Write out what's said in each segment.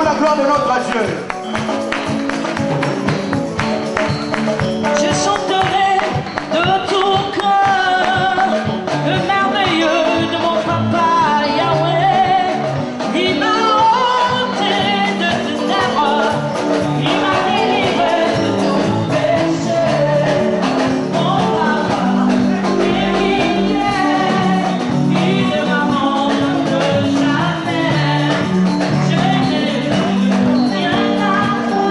la gloire de notre Dieu. Je chanterai de tout cœur le merveilleux de mon papa Yahweh. Il m'a ôté de ténèbres, il m'a délivré de tout péché. Mon papa est fidèle, il ne m'abandonne jamais. Je n'ai plus rien à faire.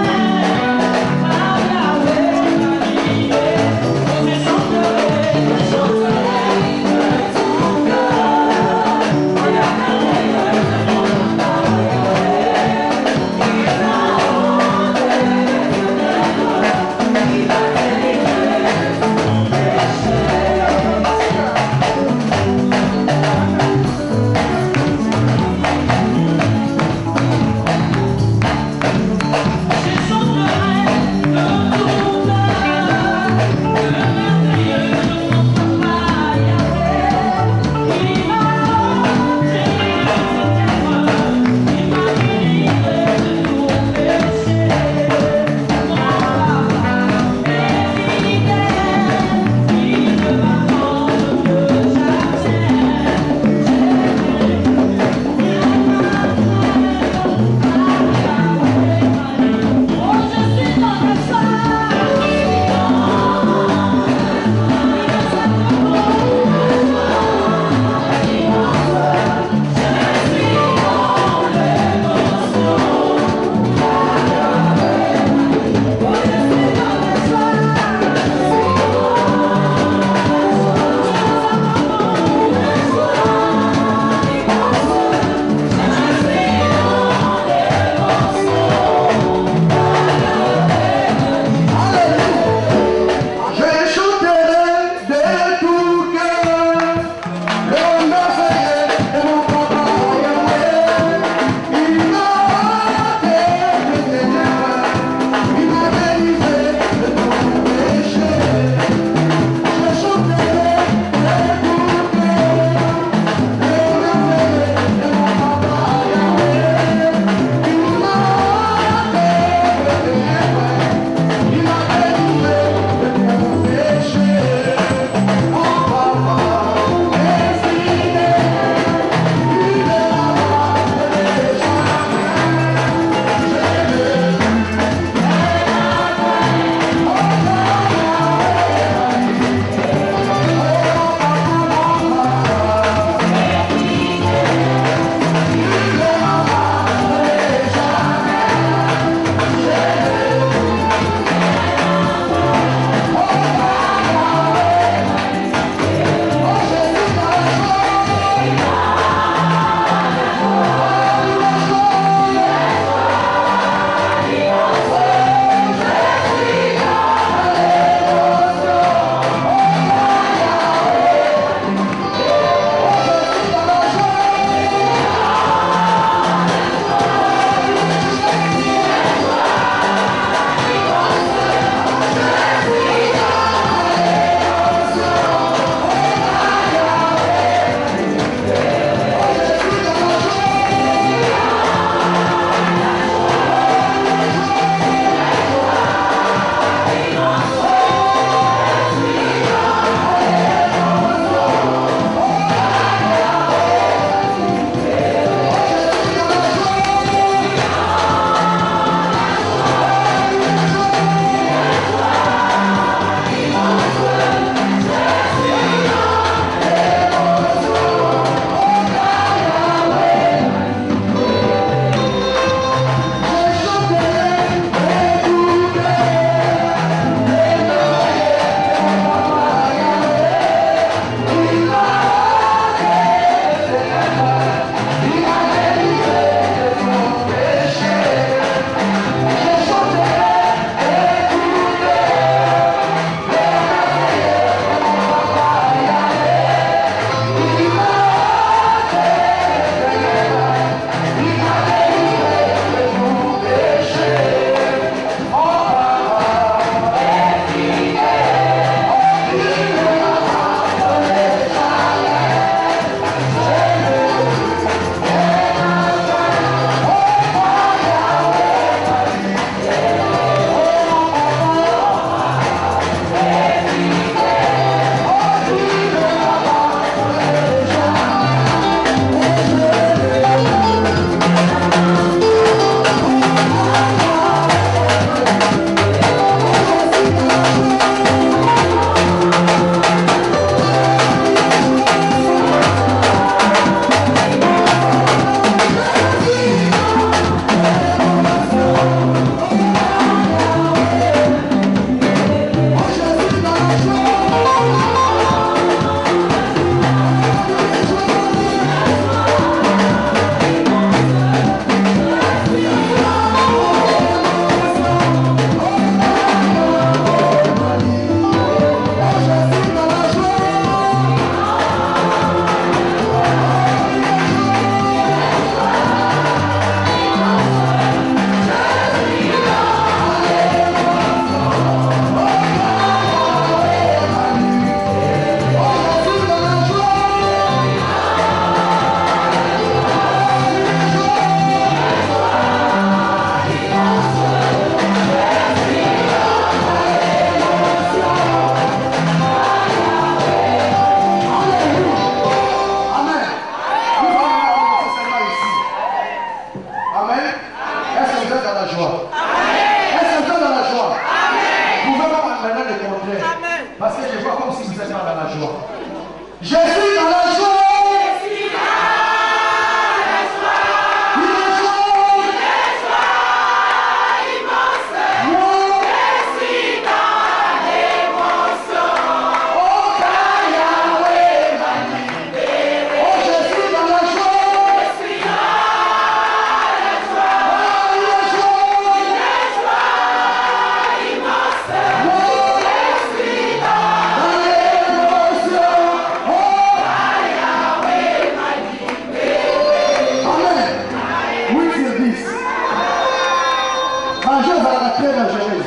L'argent va très dangereuse.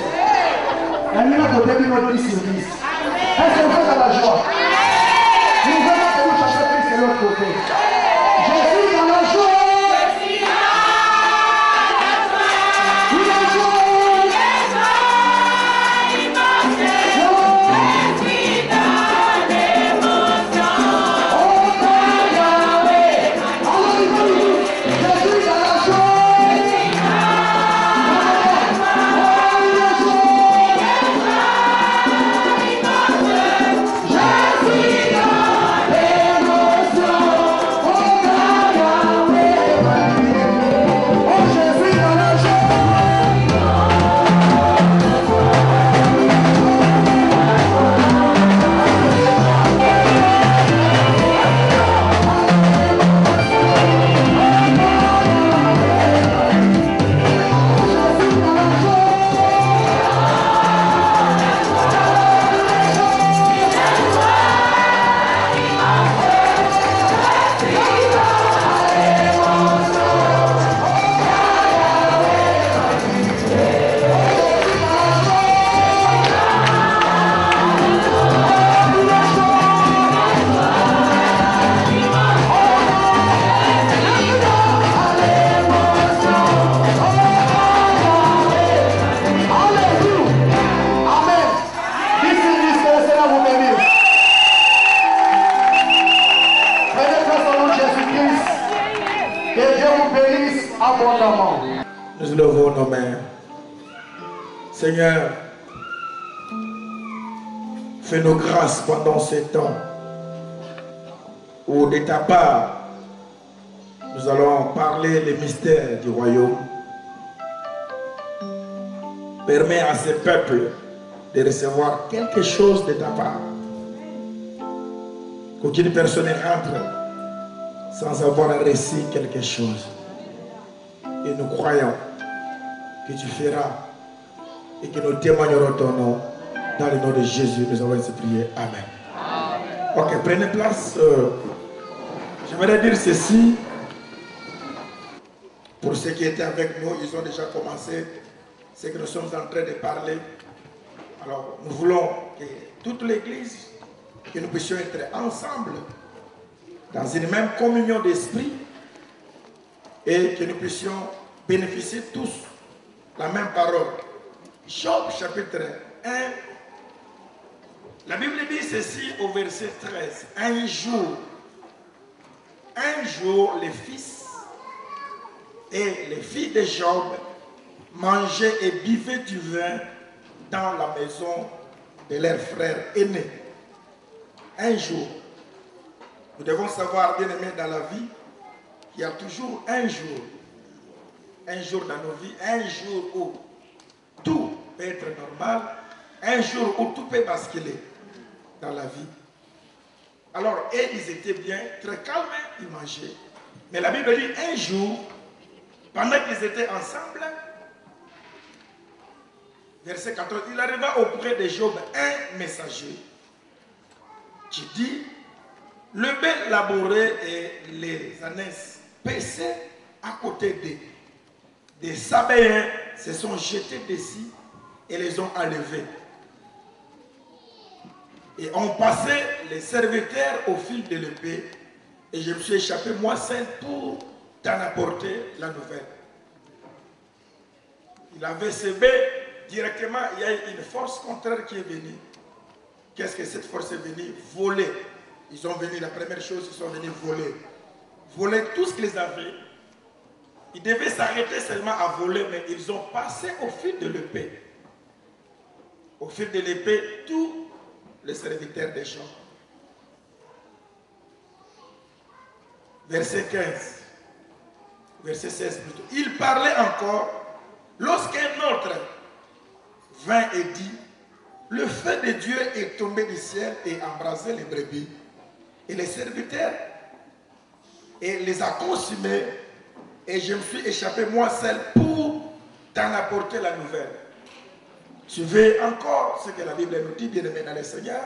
La nuit à côté de notre 10 sur 10. Est-ce que vous êtes dans la joie? Nous allons que nous chercher plus de l'autre côté. Je suis dans la joie. Nous levons nos mains. Seigneur, fais-nous grâce pendant ces temps où de ta part, nous allons parler les mystères du royaume. Permets à ces peuples de recevoir quelque chose de ta part. Qu'aucune personne ne rentre sans avoir reçu quelque chose. Et nous croyons que tu feras et que nous témoignerons ton nom. Dans le nom de Jésus, nous avons ainsi prié. Amen. Ok, prenez place. J'aimerais dire ceci. Pour ceux qui étaient avec nous, ils ont déjà commencé ce que nous sommes en train de parler. Alors, nous voulons que toute l'Église, que nous puissions être ensemble dans une même communion d'esprit et que nous puissions bénéficier tous la même parole. Job chapitre 1, la Bible dit ceci au verset 13. Un jour, les fils et les filles de Job mangeaient et buvaient du vin dans la maison de leur frère aîné. Un jour, nous devons savoir, bien aimés, dans la vie, qu'il y a toujours un jour dans nos vies, un jour où tout peut être normal, un jour où tout peut basculer dans la vie. Alors, et ils étaient bien, très calmes, ils mangeaient. Mais la Bible dit un jour, pendant qu'ils étaient ensemble, verset 14, il arriva auprès de Job un messager qui dit, le bel labourait et les ânesses paissaient à côté d'eux. Des Sabéens se sont jetés dessus et les ont enlevés. Et ont passé les serviteurs au fil de l'épée. Et je me suis échappé moi seul pour t'en apporter la nouvelle. Il avait semé directement, il y a une force contraire qui est venue. Qu'est-ce que cette force est venue? Voler. Ils sont venus, la première chose, ils sont venus voler. Voler tout ce qu'ils avaient. Ils devaient s'arrêter seulement à voler, mais ils ont passé au fil de l'épée. Au fil de l'épée, tous les serviteurs des gens. Verset 15. Verset 16 plutôt. Il parlait encore lorsqu'un autre vint et dit, le feu de Dieu est tombé du ciel et embrasé les brebis. Et les serviteurs et les a consumés. Et je me suis échappé moi seul pour t'en apporter la nouvelle. Suivez encore ce que la Bible nous dit, bien aimé dans le Seigneur.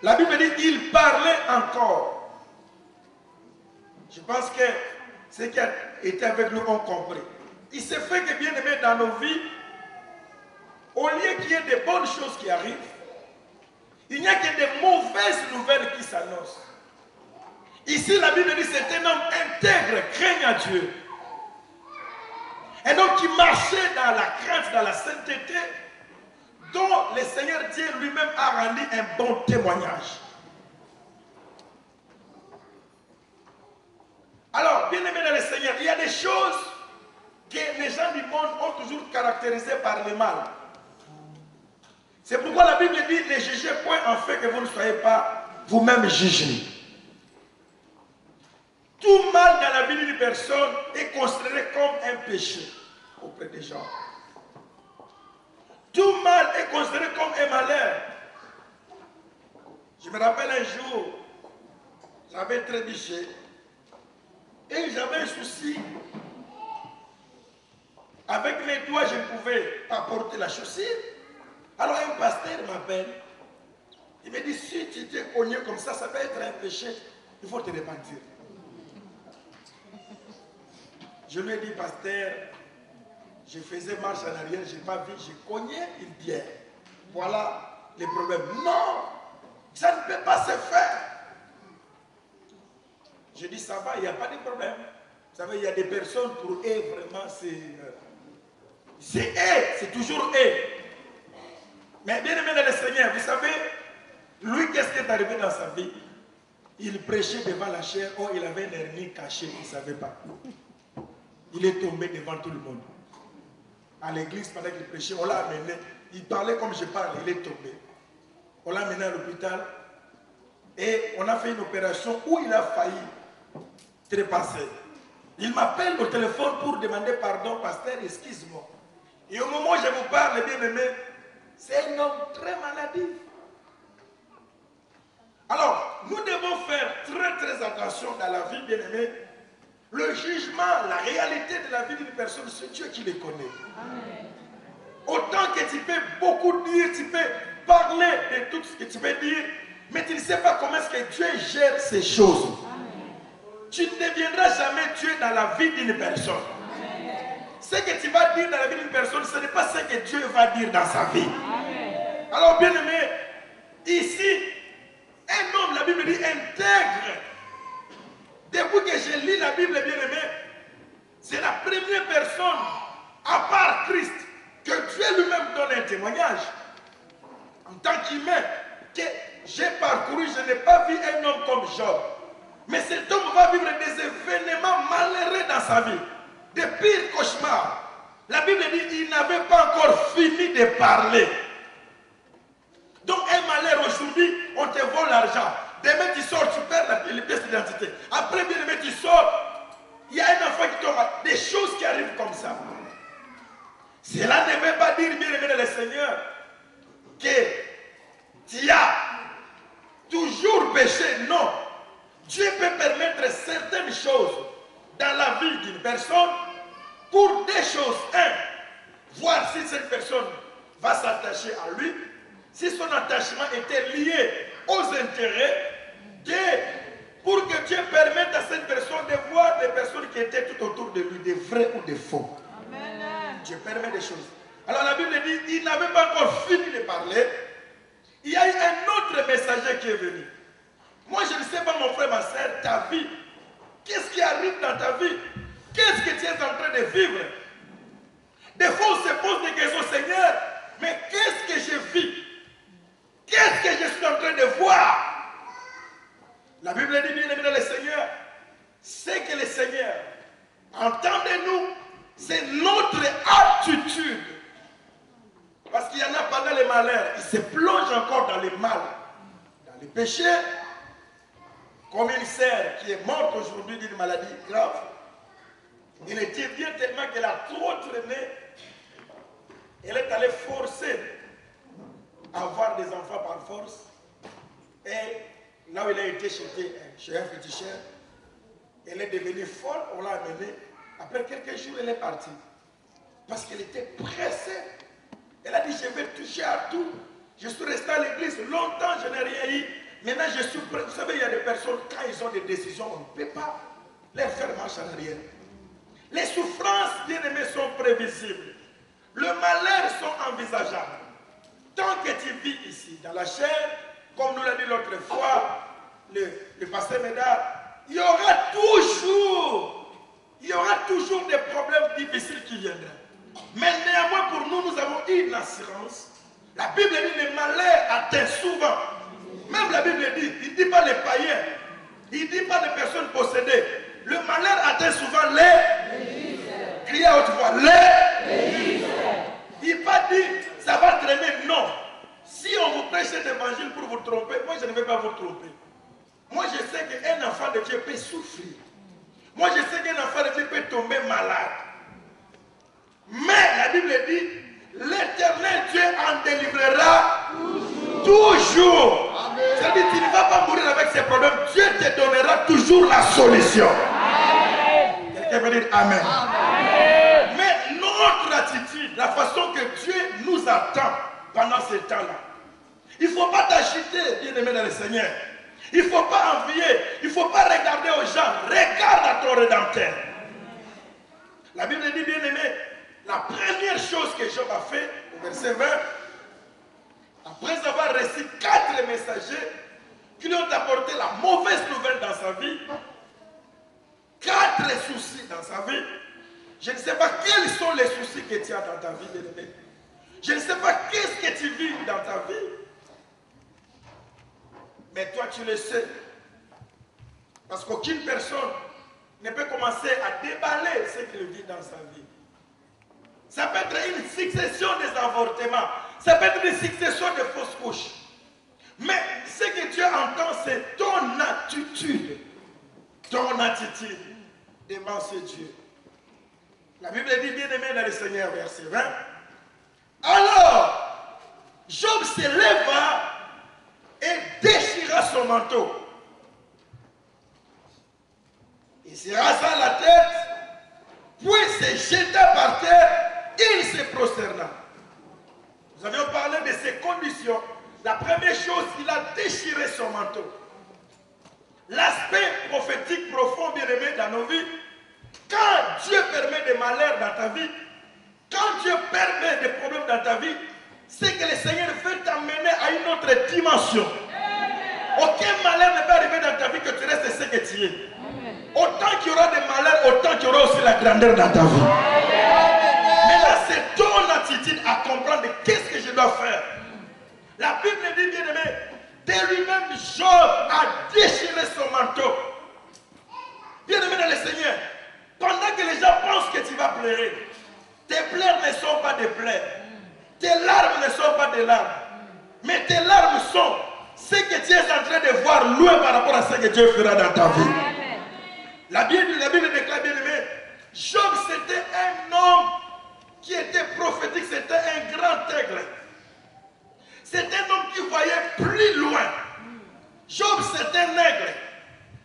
La Bible dit, il parlait encore. Je pense que ceux qui étaient avec nous ont compris. Il se fait que, bien aimé, dans nos vies, au lieu qu'il y ait de bonnes choses qui arrivent, il n'y a que de mauvaises nouvelles qui s'annoncent. Ici, la Bible dit que c'est un homme intègre, craignant Dieu. Un homme qui marchait dans la crainte, dans la sainteté, dont le Seigneur Dieu lui-même a rendu un bon témoignage. Alors, bien aimé dans le Seigneur, il y a des choses que les gens du monde ont toujours caractérisées par le mal. C'est pourquoi la Bible dit, ne jugez point en fait que vous ne soyez pas vous-même jugés. Tout mal dans la vie d'une personne est considéré comme un péché auprès des gens. Tout mal est considéré comme un malheur. Je me rappelle un jour, j'avais trébuché et j'avais un souci. Avec mes doigts, je ne pouvais pas porter la chaussure. Alors un pasteur m'appelle. Il me dit, si tu t'es cogné comme ça peut être un péché. Il faut te repentir. Je lui ai dit, pasteur, je faisais marche en arrière, je n'ai pas vu, j'ai cogné une bière. Voilà les problèmes. Non, ça ne peut pas se faire. Je dis, ça va, il n'y a pas de problème. Vous savez, il y a des personnes pour eux, vraiment, c'est toujours eux. Mais bien aimé dans le Seigneur, vous savez, lui, qu'est-ce qui est arrivé dans sa vie? Il prêchait devant la chair, oh, il avait une hernie cachée, il ne savait pas. Il est tombé devant tout le monde. À l'église, pendant qu'il prêchait, on l'a amené. Il parlait comme je parle, il est tombé. On l'a amené à l'hôpital et on a fait une opération où il a failli trépasser. Il m'appelle au téléphone pour demander pardon, pasteur, excuse-moi. Et au moment où je vous parle, bien aimé, c'est un homme très maladif. Alors, nous devons faire très attention dans la vie, bien aimé. Le jugement, la réalité de la vie d'une personne, c'est Dieu qui les connaît. Amen. Autant que tu peux beaucoup dire, tu peux parler de tout ce que tu peux dire, mais tu ne sais pas comment est-ce que Dieu gère ces choses. Amen. Tu ne deviendras jamais Dieu dans la vie d'une personne. Amen. Ce que tu vas dire dans la vie d'une personne, ce n'est pas ce que Dieu va dire dans sa vie. Amen. Alors, bien aimé, ici, un homme, la Bible dit, intègre. Depuis que je lis la Bible, bien aimé, c'est la première personne, à part Christ, que Dieu lui-même donne un témoignage. En tant qu'humain, que j'ai parcouru, je n'ai pas vu un homme comme Job. Mais cet homme va vivre des événements malheureux dans sa vie. Des pires cauchemars. La Bible dit qu'il n'avait pas encore fini de parler. Donc un malheur aujourd'hui, on te vole l'argent. Demain tu sors, tu perds les pièces d'identité. Après, bien aimé, tu sors, il y a un enfant qui tombe. Des choses qui arrivent comme ça. Cela ne veut pas dire, bien aimé dans le Seigneur, que tu as toujours péché. Non. Dieu peut permettre certaines choses dans la vie d'une personne pour des choses. Un, voir si cette personne va s'attacher à lui. Si son attachement était lié aux intérêts, pour que Dieu permette à cette personne de voir des personnes qui étaient tout autour de lui, des vrais ou des faux. Amen. Dieu permet des choses. Alors la Bible dit, il n'avait pas encore fini de parler. Il y a eu un autre messager qui est venu. Moi je ne sais pas, mon frère, ma soeur, ta vie. Qu'est-ce qui arrive dans ta vie? Qu'est-ce que tu es en train de vivre? Des fois on se pose des questions, Seigneur, mais qu'est-ce que je vis? Qu'est-ce que je suis en train de voir? La Bible dit, bien aimé dans le Seigneur, c'est que le Seigneur, entendez-nous, c'est notre attitude. Parce qu'il y en a pendant les malheurs, ils se plongent encore dans le mal, dans les péchés, comme une sœur qui est morte aujourd'hui d'une maladie grave. Il était bien tellement qu'elle a trop traîné, elle est allée forcer à avoir des enfants par force. Et là où il a été chez un féticheur, elle est devenue folle, on l'a amenée. Après quelques jours, elle est partie. Parce qu'elle était pressée. Elle a dit, je vais toucher à tout. Je suis resté à l'église longtemps, je n'ai rien eu. Maintenant, je suis prêt. Vous savez, il y a des personnes, quand ils ont des décisions, on ne peut pas les faire marche en arrière. Les souffrances bien-aimés, sont prévisibles. Le malheur sont envisageables. Tant que tu vis ici, dans la chair, comme nous l'a dit l'autre fois, le pasteur Médard, il y aura toujours des problèmes difficiles qui viendront. Mais néanmoins, pour nous, nous avons une assurance. La Bible dit le malheur atteint souvent. Même la Bible dit, il ne dit pas les païens, il ne dit pas les personnes possédées. Le malheur atteint souvent les. Criez à haute voix, les. Il ne va pas dire, ça va traîner, non. Si on vous prêche cet évangile pour vous tromper, moi je ne vais pas vous tromper. Moi je sais qu'un enfant de Dieu peut souffrir. Moi je sais qu'un enfant de Dieu peut tomber malade. Mais la Bible dit, l'Éternel Dieu en délivrera toujours. C'est-à-dire que tu ne vas pas mourir avec ces problèmes. Dieu te donnera toujours la solution. Quelqu'un veut dire Amen. Mais notre attitude, la façon que Dieu nous attend pendant ce temps-là, il ne faut pas t'agiter, bien-aimé dans le Seigneur. Il ne faut pas envier. Il ne faut pas regarder aux gens. Regarde à ton Rédempteur. La Bible dit, bien-aimé, la première chose que Job a fait, au verset 20, après avoir reçu 4 messagers qui lui ont apporté la mauvaise nouvelle dans sa vie, 4 soucis dans sa vie, je ne sais pas quels sont les soucis que tu as dans ta vie, bien-aimé. Je ne sais pas qu'est-ce que tu vis dans ta vie. Mais toi, tu le sais. Parce qu'aucune personne ne peut commencer à déballer ce qu'il vit dans sa vie. Ça peut être une succession des avortements. Ça peut être une succession de fausses couches. Mais ce que Dieu entend, c'est ton attitude. Ton attitude devant ce Dieu. La Bible dit, bien-aimé dans le Seigneur, verset 20. Alors, Job se leva et déchira son manteau. Il se rasa la tête, puis se jeta par terre, il se prosterna. Nous avions parlé de ses conditions. La première chose, il a déchiré son manteau. L'aspect prophétique profond, bien-aimé, dans nos vies, quand Dieu permet des malheurs dans ta vie, quand Dieu permet des problèmes dans ta vie, c'est que le Seigneur veut t'amener à une autre dimension. Aucun malheur ne peut arriver dans ta vie que tu restes ce que tu es. Autant qu'il y aura des malheurs, autant qu'il y aura aussi la grandeur dans ta vie. Mais là, c'est ton attitude à comprendre qu'est-ce que je dois faire. La Bible dit, bien aimé, de lui-même, Job a déchiré son manteau. Bien aimé dans le Seigneur, pendant que les gens pensent que tu vas pleurer, tes pleurs ne sont pas des pleurs. Tes larmes ne sont pas des larmes. Mais tes larmes sont ce que tu es en train de voir loin par rapport à ce que Dieu fera dans ta vie. La Bible déclare, bien aimé, Job c'était un homme qui était prophétique, c'était un grand aigle. C'est un homme qui voyait plus loin. Job c'est un aigle.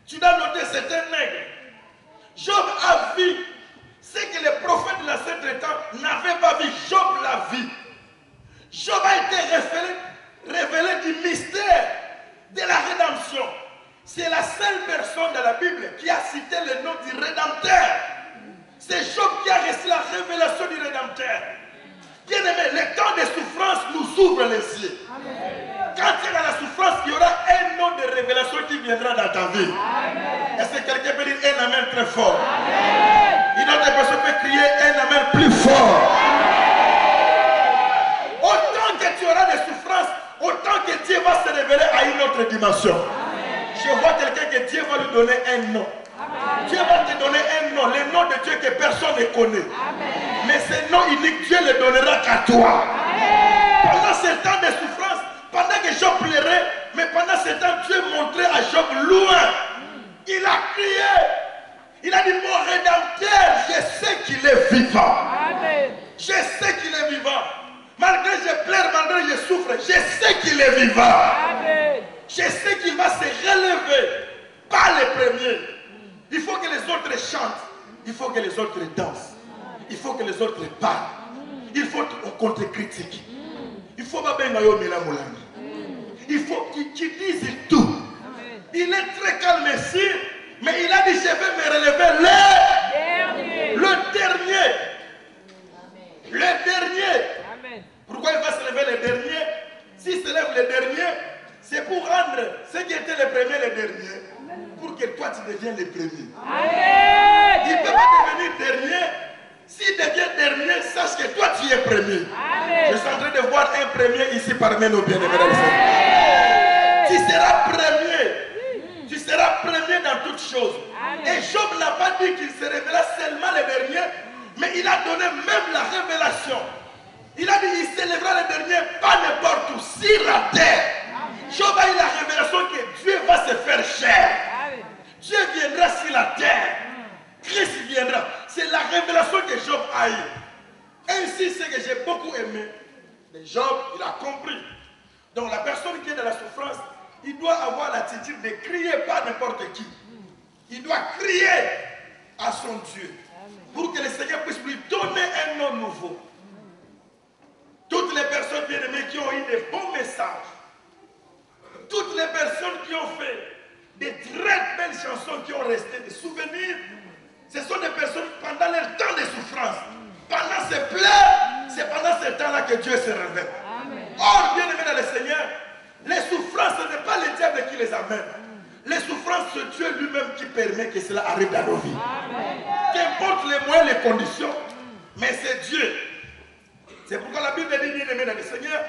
Tu dois noter, c'est un aigle. Job a vu ce que les prophètes de l'ancien temps n'avaient pas vu. Job l'a vu. Job a été révélé du mystère de la rédemption. C'est la seule personne dans la Bible qui a cité le nom du Rédempteur. C'est Job qui a reçu la révélation du Rédempteur. Bien aimé, le temps de souffrance nous ouvre les yeux. Quand tu es dans la souffrance, il y aura un nom de révélation qui viendra dans ta vie. Est-ce que quelqu'un peut dire un amen très fort? Une autre personne peut crier un amen plus fort. Autant que tu auras des souffrances, autant que Dieu va se révéler à une autre dimension. Je vois quelqu'un que Dieu va lui donner un nom. Dieu va te donner un nom, le nom de Dieu que personne ne connaît. Mais ce nom unique, Dieu ne le donnera qu'à toi. Pendant ce temps de souffrance, pendant que Job pleurait, mais pendant ce temps, Dieu montrait à Job loin. Il a crié. Il a dit, mon Rédempteur, je sais qu'il est vivant. Je sais qu'il est vivant. Malgré que je pleure, malgré que je souffre, je sais qu'il est vivant. Je sais qu'il va se relever. Pas les premiers. Il faut que les autres chantent. Il faut que les autres dansent. Il faut que les autres parlent. Il faut qu'on contre-critique. Il faut pas bien. Il faut qu'il dise tout. Il est très calme ici, mais il a dit, je vais me relever le dernier. toi tu deviens le premier. Amen. Il ne peut pas devenir dernier. S'il devient dernier, sache que toi tu es premier. Amen. Je suis en train de voir un premier ici parmi nos bien-aimés dans le Seigneur. Tu seras premier. Tu seras premier dans toutes choses. Amen. Et Job n'a pas dit qu'il se révéla seulement le dernier, mais il a donné même la révélation. Il a dit qu'il s'élèvera le dernier, pas n'importe où, sur la terre. Job a eu la révélation que Dieu va se faire chair. Dieu viendra sur la terre. Christ viendra. C'est la révélation que Job a eue. Ainsi, c'est que j'ai beaucoup aimé. Mais Job, il a compris. Donc la personne qui est dans la souffrance, il doit avoir l'attitude de crier pas n'importe qui. Il doit crier à son Dieu pour que le Seigneur puisse lui donner un nom nouveau. Toutes les personnes bien-aimées qui ont eu des bons messages, toutes les personnes qui ont fait des très belles chansons qui ont resté des souvenirs, ce sont des personnes pendant leur temps de souffrance, pendant ces pleurs, c'est pendant ce temps-là que Dieu se révèle. Or, bien-aimés dans le Seigneur, les souffrances, ce n'est pas le diable qui les amène. Les souffrances, c'est Dieu lui-même qui permet que cela arrive dans nos vies. Qu'importe les moyens, les conditions, mais c'est Dieu. C'est pourquoi la Bible dit, bien-aimés dans le Seigneur,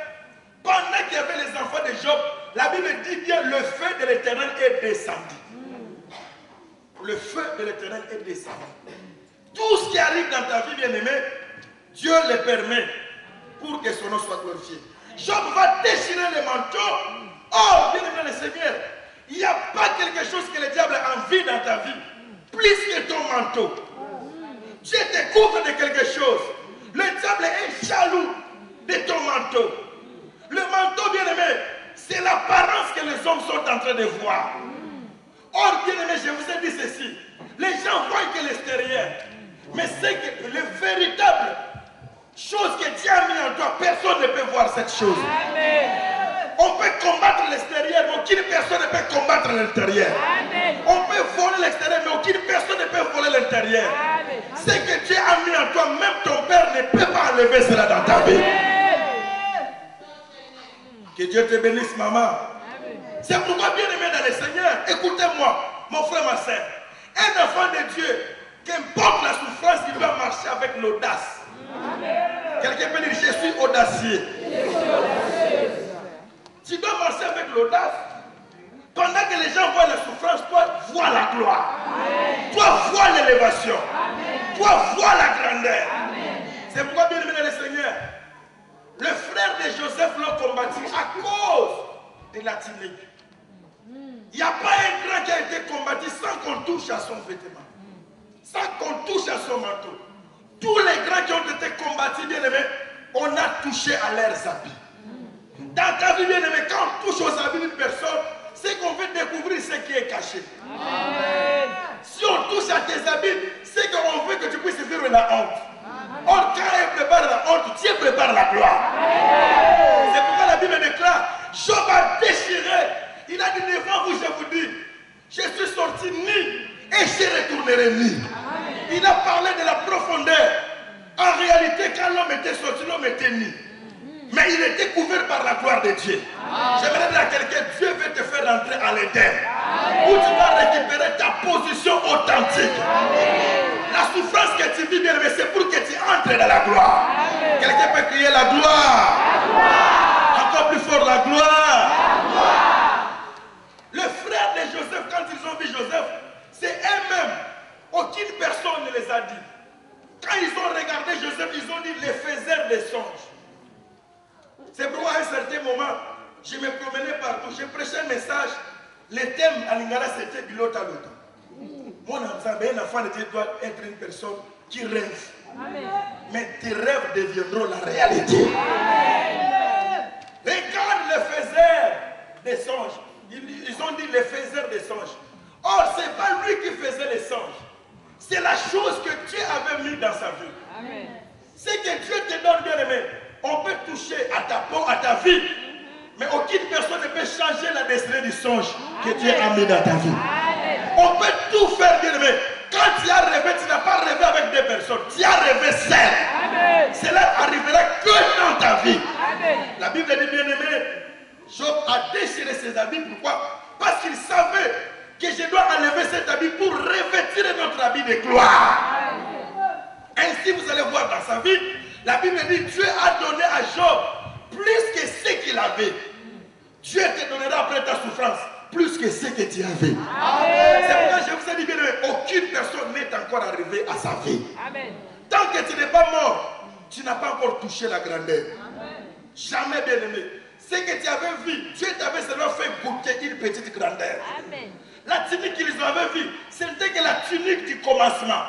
pendant qu'il y avait les enfants de Job, la Bible dit bien, le feu de l'Éternel est descendu. Le feu de l'Éternel est descendu. Tout ce qui arrive dans ta vie, bien-aimé, Dieu le permet pour que son nom soit glorifié. Job va déchirer les manteaux. Oh, bien-aimé le Seigneur, il n'y a pas quelque chose que le diable a envie dans ta vie, plus que ton manteau. Dieu te couvre de quelque chose. Le diable est jaloux de ton manteau. Le manteau, bien-aimé, c'est l'apparence que les hommes sont en train de voir. Or, bien-aimé, je vous ai dit ceci. Les gens voient que l'extérieur. Mais c'est que le véritable chose que Dieu a mis en toi, personne ne peut voir cette chose. Amen. On peut combattre l'extérieur, mais aucune personne ne peut combattre l'intérieur. On peut voler l'extérieur, mais aucune personne ne peut voler l'intérieur. Ce que Dieu a mis en toi, même ton père ne peut pas enlever cela dans ta vie. Que Dieu te bénisse, maman. C'est pourquoi, bien aimé dans le Seigneur, écoutez-moi, mon frère, ma soeur. Un enfant de Dieu, qu'importe la souffrance, il doit marcher avec l'audace. Quelqu'un peut dire, je suis audacieux. Tu dois marcher avec l'audace. Pendant que les gens voient la souffrance, toi, vois la gloire. Toi, vois l'élévation. Toi, vois la grandeur. C'est pourquoi, bien aimé dans le Seigneur, le frère de Joseph l'a combattu à cause de la tunique. Il n'y a pas un grand qui a été combattu sans qu'on touche à son vêtement, sans qu'on touche à son manteau. Tous les grands qui ont été combattus, bien aimés, on a touché à leurs habits. Dans ta vie, bien aimé, quand on touche aux habits d'une personne, c'est qu'on veut découvrir ce qui est caché. Amen. Si on touche à tes habits, c'est qu'on veut que tu puisses vivre la honte. Or, quand elle prépare la honte, Dieu prépare la gloire. C'est pourquoi la Bible déclare, Job a déchiré. Il a dit devant vous, je vous dis, je suis sorti nu et je retournerai nu. Il a parlé de la profondeur. En réalité, quand l'homme était sorti, l'homme était nu. Mais il était couvert par la gloire de Dieu. J'aimerais dire à quelqu'un, Dieu veut te faire rentrer à l'Éden, où tu vas récupérer ta position authentique. La souffrance que tu vis, bien aimé, c'est pour que tu entres dans la gloire. Quelqu'un peut crier la gloire. Encore plus fort, la gloire. Le frère de Joseph, quand ils ont vu Joseph, c'est eux-mêmes. Aucune personne ne les a dit. Quand ils ont regardé Joseph, ils ont dit les faiseurs des songes. C'est pourquoi à un certain moment, je me promenais partout, je prêchais un message. Le thème à Lingala, c'était Bilota Lota. Mon enfant de Dieu doit être une personne qui rêve. Amen. Mais tes rêves deviendront la réalité. Amen. Regarde les faiseurs des songes. Ils ont dit les faiseurs des songes. Or, ce n'est pas lui qui faisait les songes. C'est la chose que Dieu avait mis dans sa vie. Amen. C'est que Dieu te donne, bien aimé. On peut toucher à ta peau, à ta vie. Mais aucune personne ne peut changer la destinée du songe que Dieu a mis dans ta vie. Amen. On peut tout faire, bien aimé. Quand tu as rêvé, tu n'as pas rêvé avec des personnes. Tu as rêvé seul. Cela arrivera que dans ta vie. Amen. La Bible dit, bien aimé, Job a déchiré ses habits. Pourquoi? Parce qu'il savait que je dois enlever cet habit pour revêtir notre habit de gloire. Ainsi, vous allez voir dans sa vie, la Bible dit Dieu a donné à Job plus que ce qu'il avait. Dieu te donnera après ta souffrance plus que ce que tu avais. C'est pourquoi je vous ai dit bien aimé, aucune personne n'est encore arrivée à sa vie. Amen. Tant que tu n'es pas mort, tu n'as pas encore touché la grandeur. Amen. Jamais bien aimé. Ce que tu avais vu, Dieu t'avait seulement fait goûter une petite grandeur. Amen. La tunique qu'ils avaient vue, c'était que la tunique du commencement.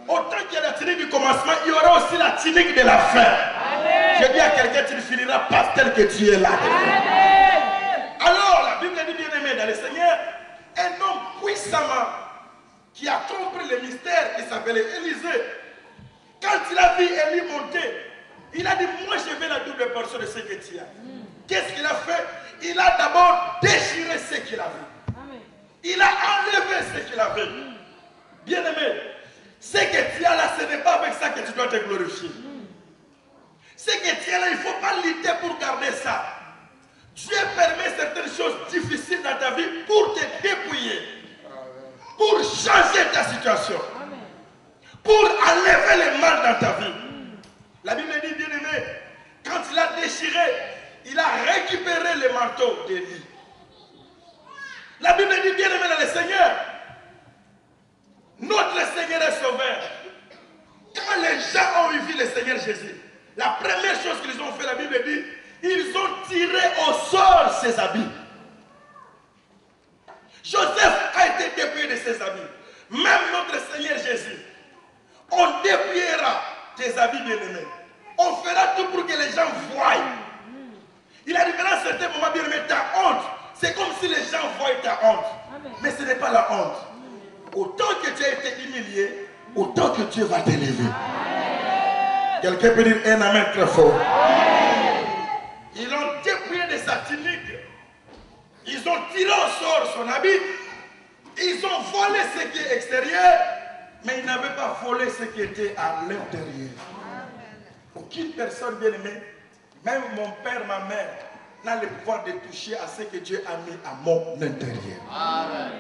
Autant qu'il y a la tunique du commencement, il y aura aussi la tunique de la fin. Amen. Je dis à quelqu'un, tu ne finiras pas tel que tu es là. Amen. Alors, la Bible dit bien aimé dans le Seigneur, un homme puissamment qui a compris le mystère qui s'appelait Élisée. Quand il a vu Élie monter, il a dit, moi je veux la double portion de ce que tu as. Qu'est-ce qu'il a fait? Il a d'abord déchiré ce qu'il avait. Il a enlevé ce qu'il avait. Bien aimé, ce que tu as là, ce n'est pas avec ça que tu dois te glorifier. Ce que tu as là, il ne faut pas lutter pour garder ça. Dieu permet certaines choses difficiles dans ta vie pour te dépouiller, pour changer ta situation, pour enlever le mal dans ta vie. La Bible dit, bien aimé, quand il a déchiré, il a récupéré le manteau d'Élie. La Bible dit, bien aimé dans le Seigneur, notre Seigneur est sauveur. Quand les gens ont vu le Seigneur Jésus, la première chose qu'ils ont fait, la Bible dit, ils ont tiré au sort ses habits. Joseph a été dépouillé de ses habits. Même notre Seigneur Jésus, on dépouillera tes habits bien-aimés. On fera tout pour que les gens voient. Il arrivera à un certain moment, bien-aimé, ta honte. C'est comme si les gens voient ta honte. Mais ce n'est pas la honte. Autant que tu as été humilié, autant que Dieu va t'élever. Quelqu'un peut dire un amen très fort. Ils l'ont dépouillé de sa tunique. Ils ont tiré au sort son habit. Ils ont volé ce qui est extérieur. Mais ils n'avaient pas volé ce qui était à l'intérieur. Aucune personne bien aimée, même mon père, ma mère, n'a le pouvoir de toucher à ce que Dieu a mis à mon intérieur. Amen.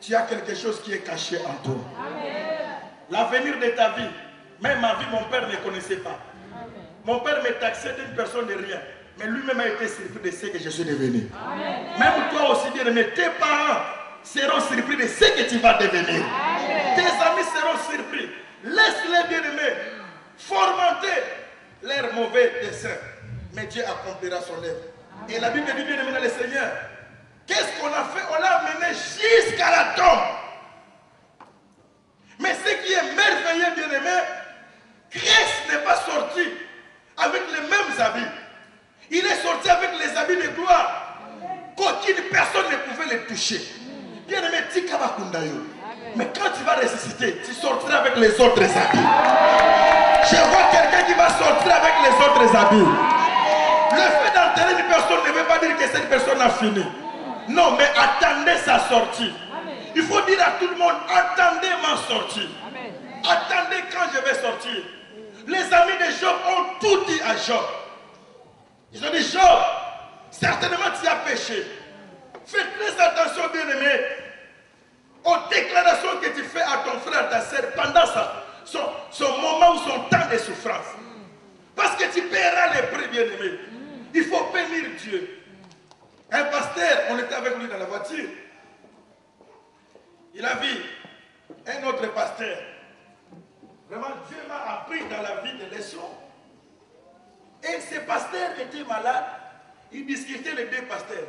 Tu as quelque chose qui est caché en toi. L'avenir de ta vie, même ma vie, mon père ne connaissait pas. Amen. Mon père me taxait d'une personne de rien. Mais lui-même a été surpris de ce que je suis devenu. Amen. Même toi aussi, bien aimé, tes parents seront surpris de ce que tu vas devenir. Amen. Tes amis seront surpris. Laisse-les, bien aimés, fomenter leurs mauvais desseins. Mais Dieu accomplira son œuvre. Et la Bible dit, bien aimé dans le Seigneur, qu'est-ce qu'on a fait? On l'a mené jusqu'à la tombe. Mais ce qui est merveilleux, bien aimé, Christ n'est pas sorti avec les mêmes habits. Il est sorti avec les habits de gloire. Qu'aucune personne ne pouvait les toucher. Bien aimé, mais quand tu vas ressusciter, tu sortiras avec les autres habits. Je vois quelqu'un qui va sortir avec les autres habits. Le fait d'enterrer une personne ne veut pas dire que cette personne a fini. Non, mais attendez sa sortie. Il faut dire à tout le monde, attendez ma sortie. Attendez quand je vais sortir. Les amis de Job ont tout dit à Job. Ils ont dit, Job, certainement tu as péché. Fais très attention, bien-aimé, aux déclarations que tu fais à ton frère, à ta soeur, pendant son moment ou son temps de souffrance. Parce que tu paieras les prix, bien-aimé. Il faut bénir Dieu. Un pasteur, on était avec lui dans la voiture. Il a vu un autre pasteur. Vraiment, Dieu m'a appris dans la vie de leçons. Et ce pasteur était malade. Il discutait les deux pasteurs.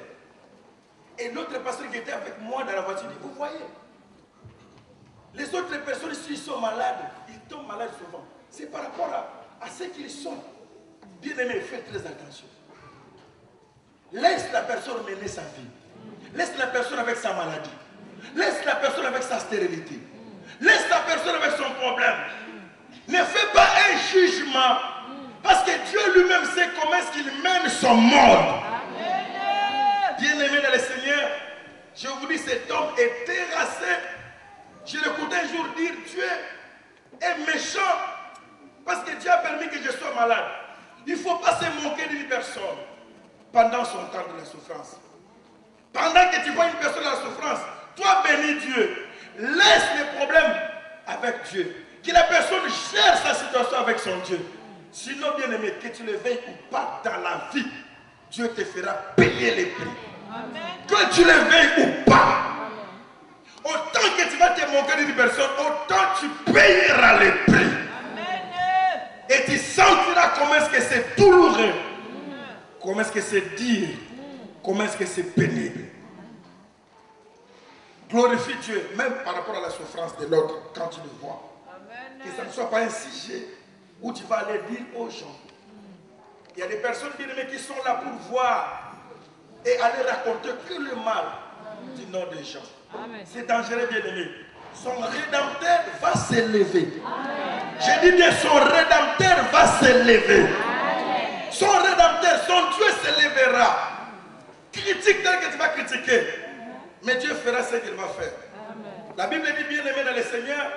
Et l'autre pasteur qui était avec moi dans la voiture dit, vous voyez, les autres personnes, s'ils sont malades, ils tombent malades souvent. C'est par rapport à ce qu'ils sont. Bien aimé, faites très attention. Laisse la personne mener sa vie. Laisse la personne avec sa maladie. Laisse la personne avec sa stérilité. Laisse la personne avec son problème. Ne fais pas un jugement. Parce que Dieu lui-même sait comment est-ce qu'il mène son monde. Bien-aimé dans le Seigneur, je vous dis, cet homme est terrassé. Je l'écoutais un jour dire, Dieu est méchant parce que Dieu a permis que je sois malade. Il ne faut pas se moquer d'une personne pendant son temps de la souffrance. Pendant que tu vois une personne dans la souffrance, Toi bénis Dieu. Laisse les problèmes avec Dieu. Que la personne gère sa situation avec son Dieu. Sinon, bien aimé, que tu le veuilles ou pas dans la vie, Dieu te fera payer les prix. Amen. Que tu le veuilles ou pas. Autant que tu vas te moquer d'une personne, autant tu payeras les prix. Amen. Et tu sentiras comment est-ce que c'est douloureux. Comment est-ce que c'est dur. Comment est-ce que c'est pénible. Glorifie Dieu, même par rapport à la souffrance de l'autre, quand tu le vois. Amen. Que ça ne soit pas un sujet où tu vas aller dire aux gens. Il y a des personnes bien-aimées qui sont là pour voir et aller raconter que le mal du nom des gens. C'est dangereux, bien-aimé. Son rédempteur va s'élever. J'ai dit bien, son rédempteur va s'élever. Son rédempteur, son Dieu s'élèvera. Critique tel que tu vas critiquer. Mais Dieu fera ce qu'il va faire. Amen. La Bible dit, bien-aimé dans le Seigneur,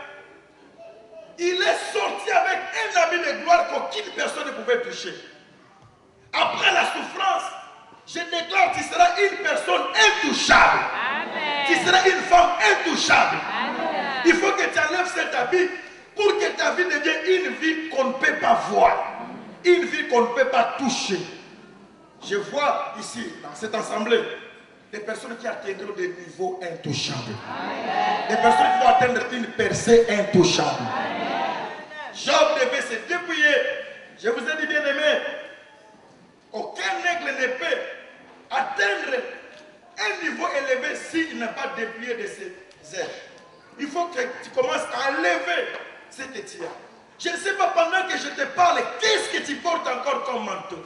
il est sorti avec un habit de gloire qu'aucune personne ne pouvait toucher. Après la souffrance, je déclare, tu seras une personne intouchable. Amen. Tu seras une femme intouchable. Amen. Il faut que tu enlèves cet habit pour que ta vie devienne une vie qu'on ne peut pas voir. Une vie qu'on ne peut pas toucher. Je vois ici, dans cette assemblée, des personnes qui atteindront des niveaux intouchables. Amen. Des personnes qui vont atteindre une percée intouchable. Amen. Job devait se dépouiller. Je vous ai dit, bien aimé, aucun aigle ne peut atteindre un niveau élevé s'il n'a pas dépouillé de ses ailes. Il faut que tu commences à lever ce que tu as. Je ne sais pas, pendant que je te parle, qu'est-ce que tu portes encore comme manteau?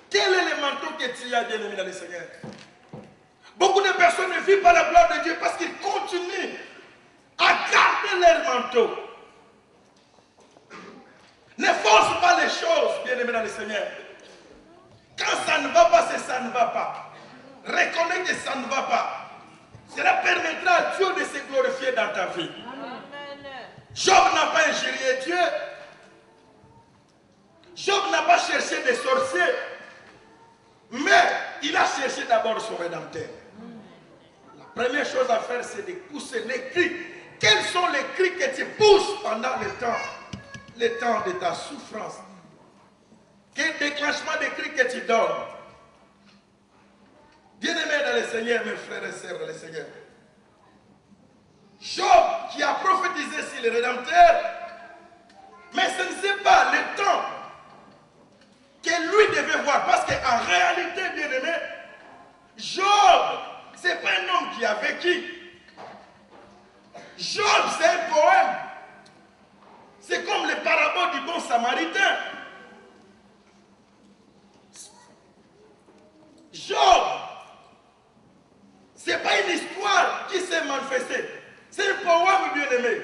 Quel est le manteau que tu as, bien-aimé dans le Seigneur? Beaucoup de personnes ne vivent pas la gloire de Dieu parce qu'ils continuent à garder leur manteau. Ne force pas les choses, bien-aimé dans le Seigneur. Quand ça ne va pas, c'est ça ne va pas. Reconnais que ça ne va pas. Cela permettra à Dieu de se glorifier dans ta vie. Amen. Job n'a pas injurié Dieu. Job n'a pas cherché des sorciers. Mais il a cherché d'abord son rédempteur. La première chose à faire, c'est de pousser les cris. Quels sont les cris que tu pousses pendant le temps de ta souffrance? Quel déclenchement de cris que tu donnes? Bien-aimés dans le Seigneur, mes frères et sœurs dans le Seigneur. Job qui a prophétisé sur le rédempteur, mais ce ne sait pas le temps que lui devait voir. Parce qu'en réalité, bien-aimé, Job, ce n'est pas un homme qui a vécu. Job, c'est un poème. C'est comme les paraboles du bon samaritain. Job, ce n'est pas une histoire qui s'est manifestée. C'est un poème, bien-aimé.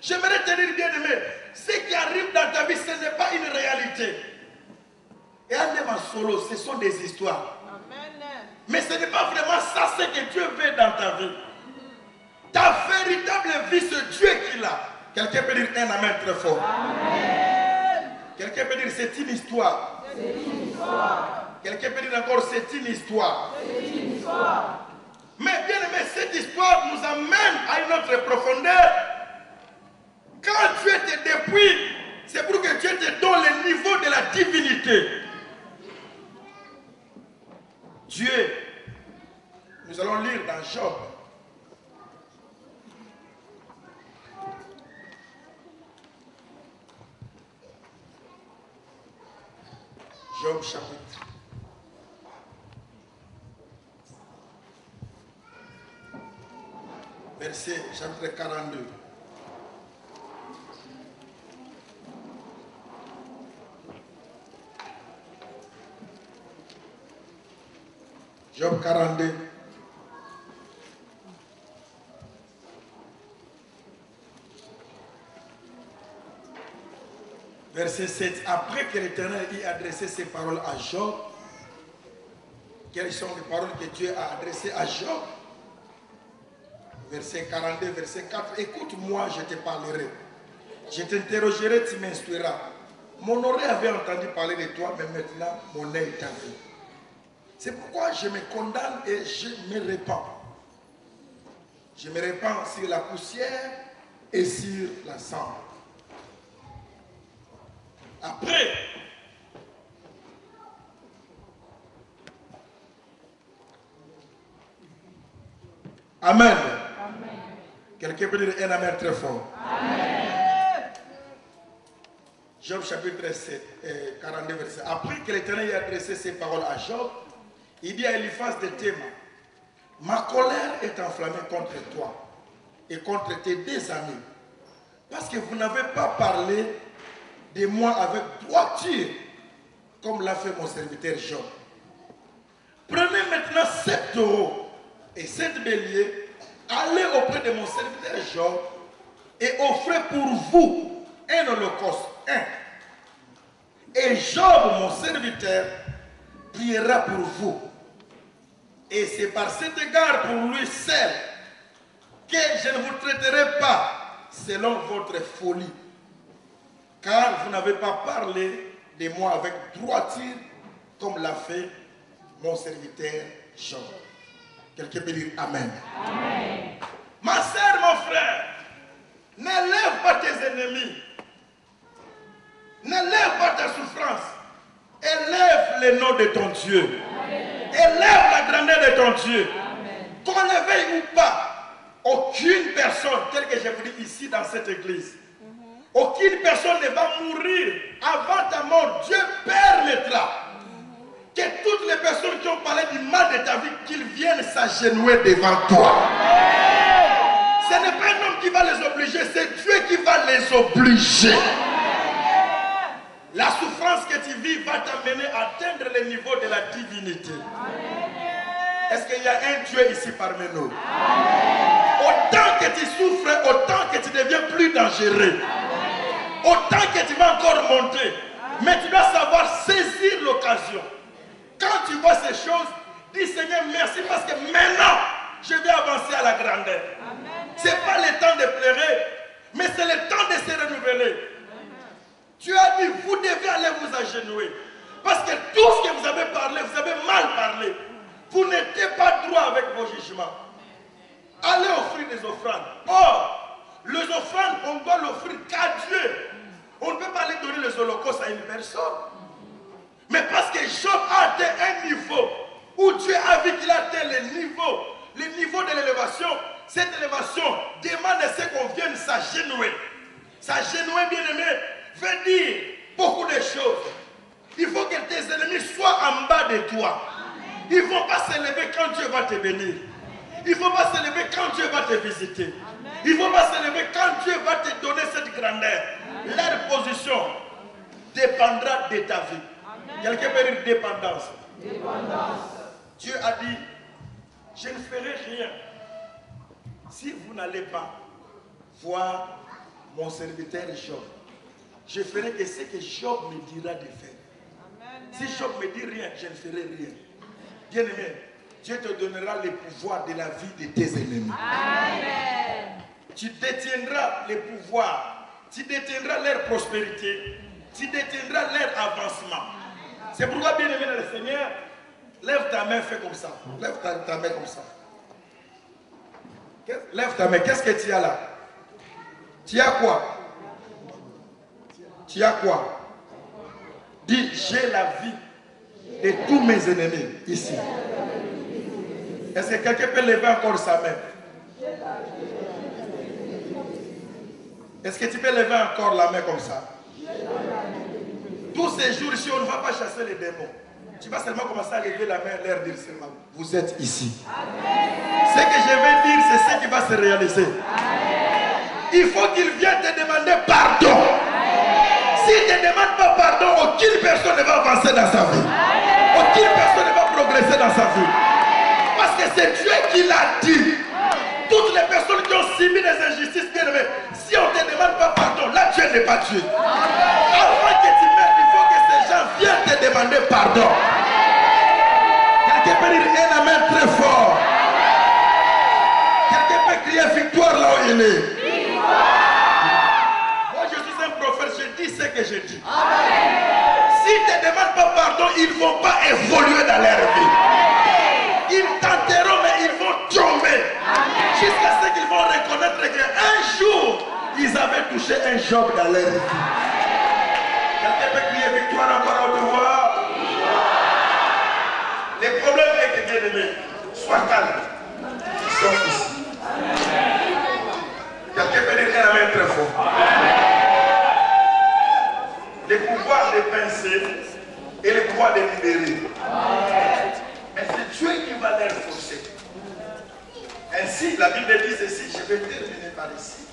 J'aimerais te dire, bien-aimé, ce qui arrive dans ta vie, ce n'est pas une réalité. Et un même en solo, ce sont des histoires. Amen. Mais ce n'est pas vraiment ça ce que Dieu veut dans ta vie. Ta véritable vie, c'est Dieu qui l'a. Quelqu'un peut dire un amen très fort. Amen. Quelqu'un peut dire c'est une histoire. C'est une histoire. Quelqu'un peut dire encore c'est une histoire. C'est une histoire. Mais bien aimé, cette histoire nous amène à une autre profondeur. Quand Dieu te dépouille, c'est pour que Dieu te donne le niveau de la divinité. Dieu, nous allons lire dans Job. Job chapitre. Verset chapitre 42. Job 42. Verset 7. Après que l'Éternel ait adressé ses paroles à Job, quelles sont les paroles que Dieu a adressées à Job? Verset 42, verset 4. Écoute-moi, je te parlerai. Je t'interrogerai, tu m'instruiras. Mon oreille avait entendu parler de toi, mais maintenant mon œil t'a vu. C'est pourquoi je me condamne et je me répands. Je me répands sur la poussière et sur la cendre. Après, Amen. Amen. Quelqu'un peut dire un amen très fort. Amen. Job chapitre 7, 42 versets. Après que l'Éternel ait adressé ses paroles à Job, il dit à Eliphaz de Théman, ma colère est enflammée contre toi et contre tes deux amis, parce que vous n'avez pas parlé de moi avec droiture, comme l'a fait mon serviteur Job. Prenez maintenant 7 taureaux et 7 béliers, allez auprès de mon serviteur Job et offrez pour vous un holocauste, Et Job, mon serviteur, priera pour vous. Et c'est par cet égard pour lui seul que je ne vous traiterai pas selon votre folie. Car vous n'avez pas parlé de moi avec droiture comme l'a fait mon serviteur Job. Quelqu'un peut dire Amen. Amen. Ma sœur, mon frère, n'élève pas tes ennemis. N'élève pas ta souffrance. Élève le nom de ton Dieu. Amen. Élève la grandeur de ton Dieu. Qu'on le veuille ou pas, aucune personne, telle que je vous dis ici dans cette église, aucune personne ne va mourir avant ta mort. Dieu permettra que toutes les personnes qui ont parlé du mal de ta vie, qu'ils viennent s'agenouiller devant toi. Ce n'est pas un homme qui va les obliger, c'est Dieu qui va les obliger. La souffrance que tu vis va t'amener à atteindre le niveau de la divinité. Est-ce qu'il y a un Dieu ici parmi nous? Autant que tu souffres, autant que tu deviens plus dangereux. Autant que tu vas encore monter. Mais tu dois savoir saisir l'occasion. Quand tu vois ces choses, dis Seigneur merci parce que maintenant je vais avancer à la grandeur. Ce n'est pas le temps de pleurer, mais c'est le temps de se renouveler. Tu as dit, vous devez aller vous agenouiller. Parce que tout ce que vous avez parlé, vous avez mal parlé. Vous n'étiez pas droit avec vos jugements. Allez offrir des offrandes. Or, les offrandes, on doit l'offrir qu'à Dieu. On ne peut pas aller donner les holocaustes à une personne. Mais parce que Job a atteint un niveau où Dieu a vu qu'il a atteint le niveau de l'élévation. Cette élévation demande à ce qu'on vienne s'agenouiller. S'agenouiller, bien aimé, veut dire beaucoup de choses. Il faut que tes ennemis soient en bas de toi. Ils ne vont pas s'élever quand Dieu va te bénir. Il ne faut pas s'élever quand Dieu va te visiter. Il ne faut pas s'élever quand Dieu va te donner cette grandeur. Leur position dépendra de ta vie. Quelqu'un peut dire dépendance. Dieu a dit, je ne ferai rien si vous n'allez pas voir mon serviteur Job. Je ferai que ce que Job me dira de faire. Si Job me dit rien, je ne ferai rien. Bien aimé, Dieu te donnera le pouvoir de la vie de tes ennemis. Amen. Tu détiendras les pouvoirs, tu détiendras leur prospérité, tu détiendras leur avancement. C'est pourquoi, bien aimé dans le Seigneur, lève ta main, fais comme ça. Lève ta main comme ça. Lève ta main, qu'est-ce que tu as là? Tu as quoi? Tu as quoi? Dis, j'ai la vie de tous mes ennemis ici. Est-ce que quelqu'un peut lever encore sa main? Est-ce que tu peux lever encore la main comme ça? Tous ces jours ici, on ne va pas chasser les démons. Tu vas seulement commencer à lever la main et leur dire seulement, vous êtes ici. Ce que je vais dire, c'est ce qui va se réaliser. Il faut qu'ils viennent te demander pardon. S'ils ne te demandent pas pardon, aucune personne ne va avancer dans sa vie. Aucune personne ne va progresser dans sa vie. Parce que c'est Dieu qui l'a dit. Toutes les personnes qui ont subi des injustices, bien aimées, si on ne te demande pas pardon, là Dieu n'est pas Dieu. Avant que tu meurs, il faut que ces gens viennent te demander pardon. Quelqu'un peut dire un amen très fort. Quelqu'un peut crier victoire là où il est. Moi je suis un prophète, je dis ce que je dis. S'ils ne te demandent pas pardon, ils ne vont pas évoluer dans leur vie. Ils tenteront, mais ils vont tomber. Jusqu'à ce qu'un jour, ils avaient touché un Job dans leur vie. Quelqu'un peut crier victoire encore à haute voix. Les problèmes étaient bien aimés. Sois calme. Ils sont ici. Quelqu'un peut dire un amen très fort. Les pouvoirs de pincer et les pouvoirs de libérer. Mais c'est Dieu qui va les forcer. Ainsi, la Bible dit ceci, je vais terminer par ici.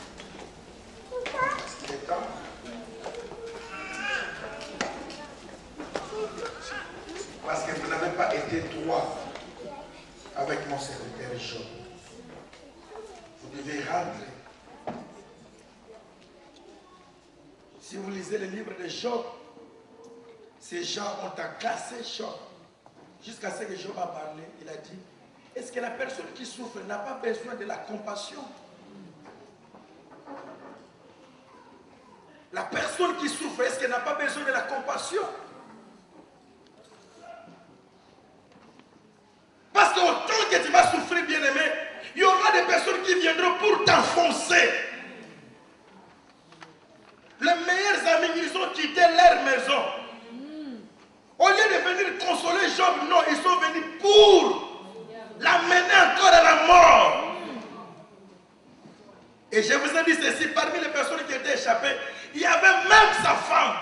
Parce qu'il est temps. Parce que vous n'avez pas été droit avec mon serviteur Job. Vous devez rentrer. Si vous lisez le livre de Job, ces gens ont agacé Job. Jusqu'à ce que Job a parlé, il a dit, est-ce que la personne qui souffre n'a pas besoin de la compassion? La personne qui souffre, est-ce qu'elle n'a pas besoin de la compassion? Parce qu'autant que tu vas souffrir, bien-aimé, il y aura des personnes qui viendront pour t'enfoncer. Les meilleurs amis, ils ont quitté leur maison. Au lieu de venir consoler Job, non, ils sont venus pour l'amener encore à la mort. Et je vous ai dit ceci, parmi les personnes qui étaient échappées, il y avait même sa femme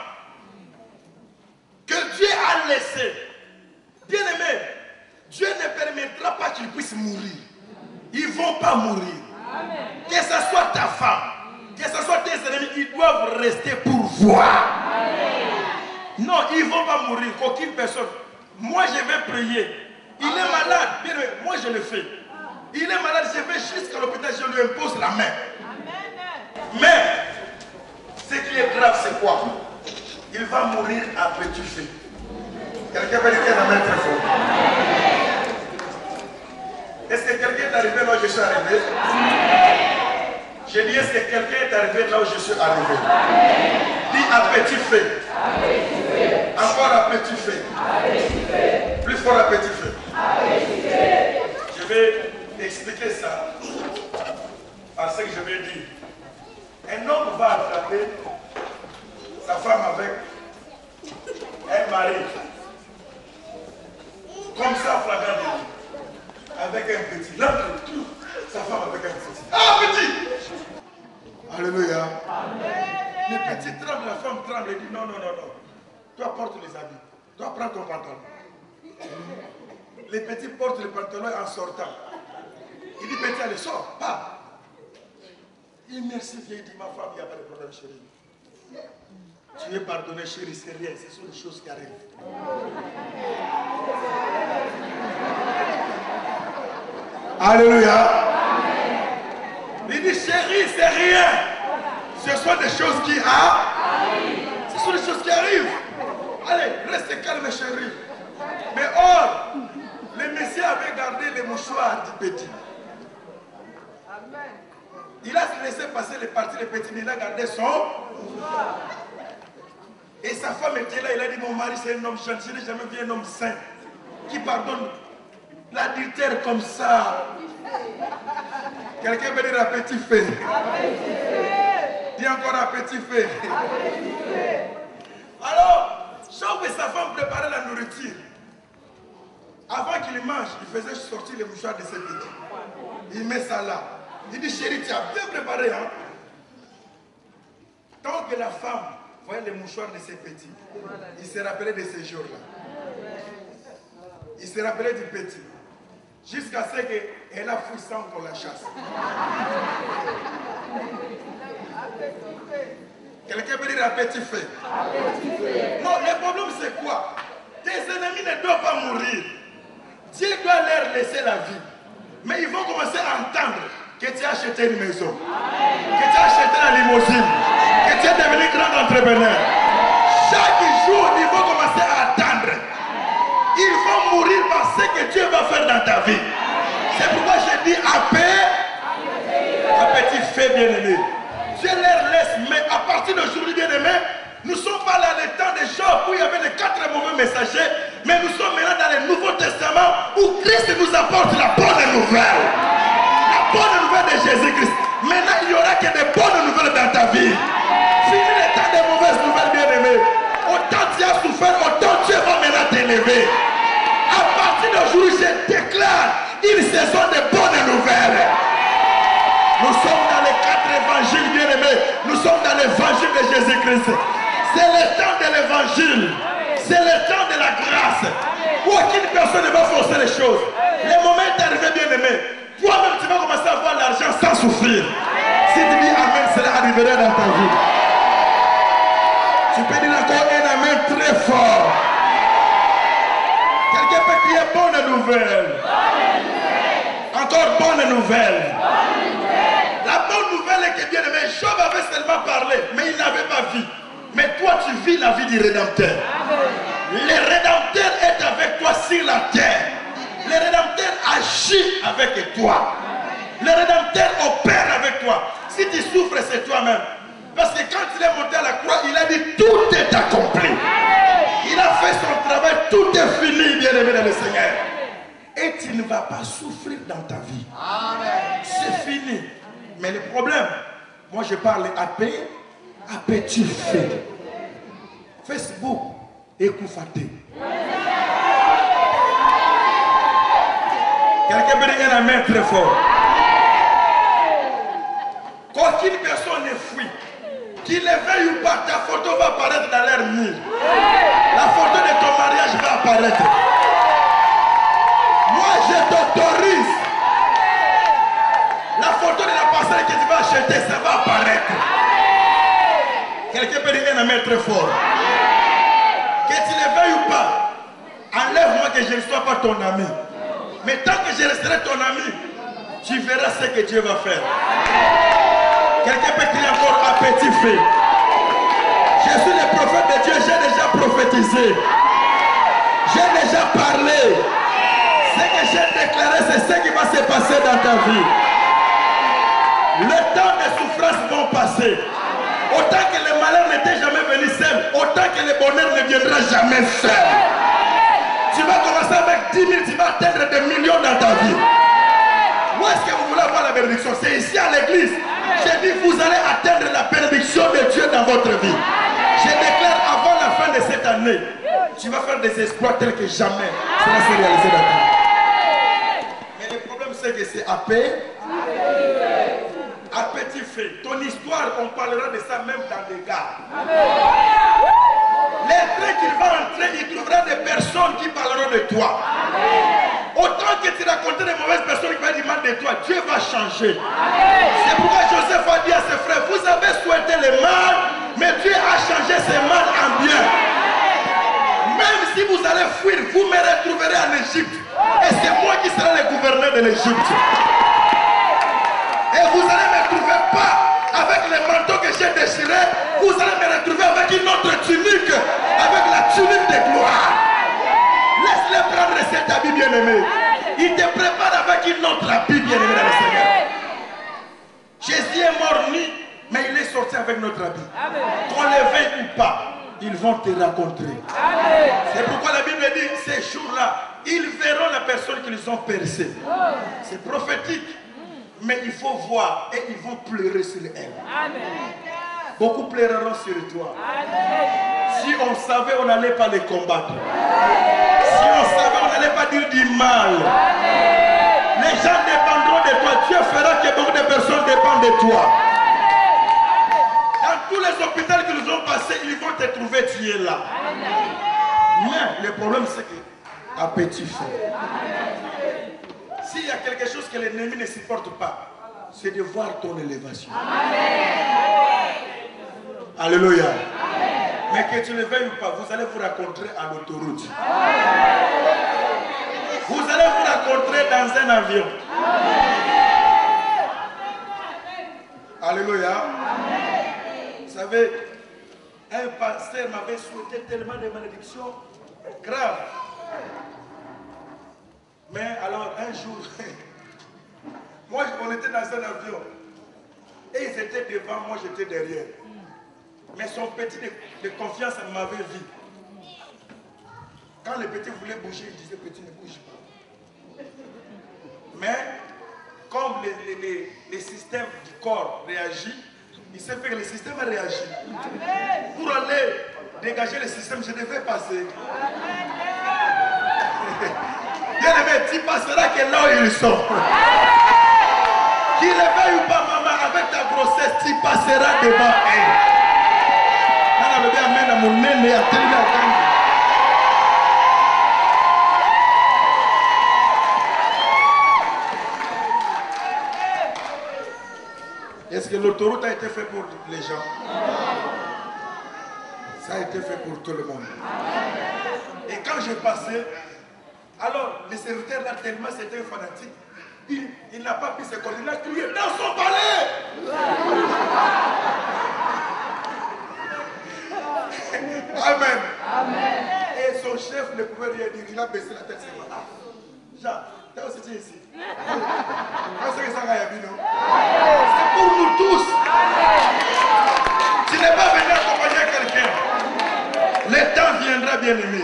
que Dieu a laissée. Bien-aimé, Dieu ne permettra pas qu'ils puissent mourir. Ils ne vont pas mourir. Amen. Que ce soit ta femme, que ce soit tes ennemis, ils doivent rester pour voir. Amen. Non, ils ne vont pas mourir, aucune personne. Moi, je vais prier. Il est malade, bien, moi je le fais. Il est malade, je vais jusqu'à l'hôpital, je lui impose la main. Amen. Mais, ce qui est grave, c'est quoi? Il va mourir à petit feu. Quelqu'un va dire la main très fort. Est-ce que quelqu'un est arrivé là où je suis arrivé? J'ai dit, est-ce que quelqu'un est arrivé là où je suis arrivé? Dis à petit feu. Encore à petit feu. Plus fort à petit feu. Je vais expliquer ça parce que je vais dire. Un homme va attraper sa femme avec un mari. Comme ça, flagrant délit. Avec un petit. Là, sa femme avec un petit. Ah, petit! Alléluia. Le petit tremble, la femme tremble et dit non, non, non, non. Toi, porte les habits. Toi, prends ton pantalon. Les petits portent le pantalon en sortant. Il dit, petit, allez, sors, pas. Il merci, vieille, dit, ma femme, il n'y a pas de problème, chérie. Tu es pardonné, chérie, c'est rien, ce sont des choses qui arrivent. Alléluia. Il dit, chérie, c'est rien. Ce sont des choses qui arrivent. Ce sont des choses qui arrivent. Allez, reste calme, chérie. Mais or, le Messie avait gardé les mouchoirs du petit. Il a laissé passer les parties des petits, mais il a gardé son mouchoir. Et sa femme était là, il a dit, mon mari c'est un homme gentil, je n'ai jamais vu un homme saint qui pardonne l'adultère comme ça. Quelqu'un veut dire à petit feu. Dis encore à petit feu. Alors, Job et sa femme préparaient la nourriture. Avant qu'il mange, il faisait sortir les mouchoirs de ses petits. Il met ça là. Il dit, chérie, tu as bien préparé, hein? Tant que la femme voyait les mouchoirs de ses petits, il se rappelait de ces jours-là. Il se rappelait du petit. Jusqu'à ce qu'elle a fouillé sans qu'on la chasse. Quelqu'un peut dire à petit feu. Non, le problème c'est quoi? Tes ennemis ne doivent pas mourir. Dieu doit leur laisser la vie. Mais ils vont commencer à entendre que tu as acheté une maison, que tu as acheté la limousine, que tu es devenu grand entrepreneur. Chaque jour, ils vont commencer à attendre. Ils vont mourir par ce que Dieu va faire dans ta vie. C'est pourquoi je dis à petit feu bien-aimé. Dieu leur laisse, mais à partir d'aujourd'hui bien-aimé, nous ne sommes pas là le temps des Job où il y avait les 4 mauvais messagers, mais nous sommes maintenant dans le Nouveau Testament où Christ nous apporte la bonne nouvelle. La bonne nouvelle de Jésus-Christ. Maintenant, il n'y aura que des bonnes nouvelles dans ta vie. Fini le temps des mauvaises nouvelles, bien-aimés. Autant tu as souffert, autant Dieu va maintenant t'élever. À partir d'aujourd'hui, je déclare une saison de bonnes nouvelles. Nous sommes dans les 4 évangiles, bien-aimés. Nous sommes dans l'évangile de Jésus-Christ. C'est le temps de l'évangile. C'est le temps de la grâce. Aucune personne ne va forcer les choses. Le moment est arrivé, bien-aimé. Toi-même, tu vas commencer à avoir l'argent sans souffrir. Si tu dis Amen, cela arrivera dans ta vie. Tu peux dire encore un Amen très fort. Quelqu'un peut crier bonne nouvelle. Encore bonne nouvelle. La bonne nouvelle est que, bien-aimé, Job avait seulement parlé, mais il n'avait pas vu. Mais toi, tu vis la vie du Rédempteur. Le Rédempteur est avec toi sur la terre. Le Rédempteur agit avec toi. Le Rédempteur opère avec toi. Si tu souffres, c'est toi-même. Parce que quand il est monté à la croix, il a dit tout est accompli. Il a fait son travail, tout est fini, bien-aimé dans le Seigneur. Et tu ne vas pas souffrir dans ta vie. C'est fini. Mais le problème, moi je parle AP tu fais. Facebook et Koufaté. Quelqu'un peut dire un amen très fort. Qu'aucune personne ne fuit. Qu'il le veuille ou pas, ta photo va apparaître dans l'air mur. La photo de ton mariage va apparaître. Moi je t'autorise. La photo de la parcelle que tu vas acheter, ça va apparaître. Quelqu'un peut dire un amen très fort. Que tu le veuilles ou pas, enlève-moi que je ne sois pas ton ami. Mais tant que je resterai ton ami, tu verras ce que Dieu va faire. Quelqu'un peut crier encore à petit feu. Je suis le prophète de Dieu, j'ai déjà prophétisé. J'ai déjà parlé. Ce que j'ai déclaré, c'est ce qui va se passer dans ta vie. Le temps de souffrance va passer. Autant que le malheur n'était jamais venu seul, autant que le bonheur ne viendra jamais seul. Tu vas commencer avec 10 000, tu vas atteindre des millions dans ta vie. Où est-ce que vous voulez avoir la bénédiction? C'est ici à l'église. J'ai dit, vous allez atteindre la bénédiction de Dieu dans votre vie. Je déclare avant la fin de cette année, tu vas faire des exploits tels que jamais cela s'est réalisé dans ta vie. Mais le problème, c'est que c'est à petit fait. Ton histoire, on parlera de ça même dans des gares. Les trains qu'il va entrer, il trouvera des personnes qui parleront de toi. Autant que tu racontes des mauvaises personnes qui vont dire mal de toi, Dieu va changer. C'est pourquoi Joseph a dit à ses frères, vous avez souhaité le mal, mais Dieu a changé ce mal en bien. Même si vous allez fuir, vous me retrouverez en Égypte. Et c'est moi qui serai le gouverneur de l'Égypte. Et vous allez me trouver pas avec le manteau que j'ai déchiré, vous allez me retrouver avec une autre tunique, avec la tunique de gloire. Laisse-les prendre cet habit bien-aimé. Il te prépare avec une autre habit bien-aimé dans le Seigneur. Jésus est mort nu, mais il est sorti avec notre habit. Qu'on le veuille ou pas, ils vont te rencontrer. C'est pourquoi la Bible dit, ces jours-là, ils verront la personne qu'ils ont percée. C'est prophétique. Mais il faut voir et ils vont pleurer sur elle. Beaucoup pleureront sur toi. Si on savait, on n'allait pas les combattre. Si on savait, on n'allait pas dire du mal. Les gens dépendront de toi. Dieu fera que beaucoup de personnes dépendent de toi. Dans tous les hôpitaux qu'ils ont passés, ils vont te trouver, tu es là. Mais le problème, c'est que à petit feu. S'il y a quelque chose que l'ennemi ne supporte pas, c'est de voir ton élévation. Alléluia. Mais que tu ne le veuilles ou pas, vous allez vous rencontrer à l'autoroute. Vous allez vous rencontrer dans un avion. Alléluia. Vous savez, un pasteur m'avait souhaité tellement de malédictions graves. Mais alors un jour, moi on était dans un avion et ils étaient devant, moi j'étais derrière. Mais son petit de confiance m'avait vu. Quand le petit voulait bouger, il disait petit ne bouge pas. Mais comme les systèmes du corps réagissent, il sait faire que le système a réagi. Pour aller dégager le système, je devais passer. Bien aimé, tu passeras que là où ils sont. Qu'il le veuille ou pas, maman, avec ta grossesse, tu passeras devant elle. Est-ce que l'autoroute a été fait pour les gens? Ça a été fait pour tout le monde. Et quand j'ai passé, alors le serviteur là, tellement c'était un fanatique, il n'a pas pu se coller, il a crié dans son palais. Amen. Amen. Et son chef ne pouvait rien dire, il a baissé la tête. C'est quoi? Jean, tu as aussi dit ici. C'est pour nous tous. Tu n'es pas venu accompagner quelqu'un. Le temps viendra, bien aimé.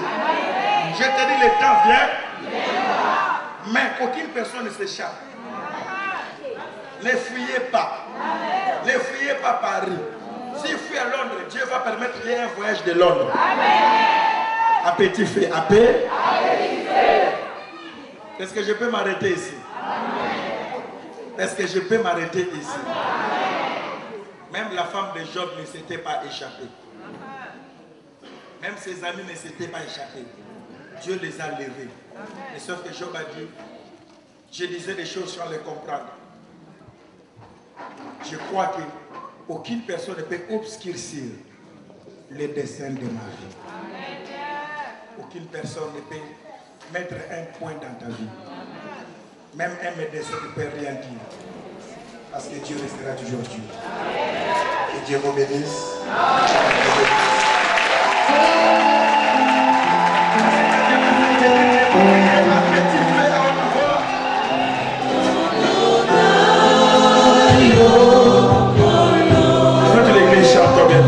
Je te dis, le temps vient. Mais qu'aucune personne ne s'échappe. Ne fuyez pas. Ne fuyez pas Paris. Si fuit à Londres, Dieu va permettre qu'il y ait un voyage de Londres. À petit fait. À paix. Est-ce que je peux m'arrêter ici? Est-ce que je peux m'arrêter ici? Même la femme de Job ne s'était pas échappée. Même ses amis ne s'étaient pas échappés. Dieu les a levés. Et sauf que Job a dit, je disais des choses sans les comprendre. Je crois qu'aucune personne ne peut obscurcir les desseins de ma vie. Aucune personne ne peut mettre un point dans ta vie. Même un médecin ne peut rien dire. Parce que Dieu restera toujours Dieu. Que Dieu vous bénisse. Toute l'église chante bien.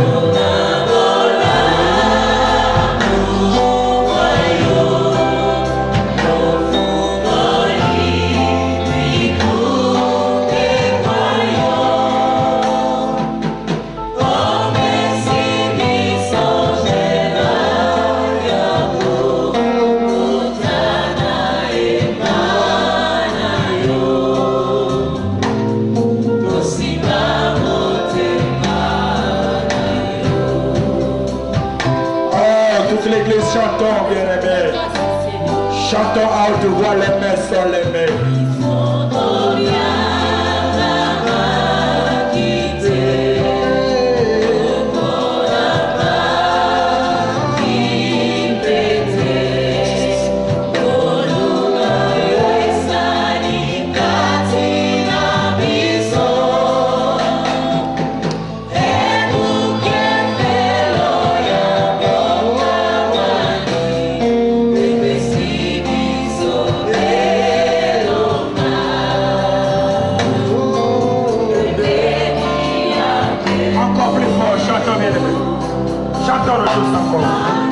Chantons, bien-aimés. Chantons à haute voix, les mains sont les mains. Chantons le tous encore.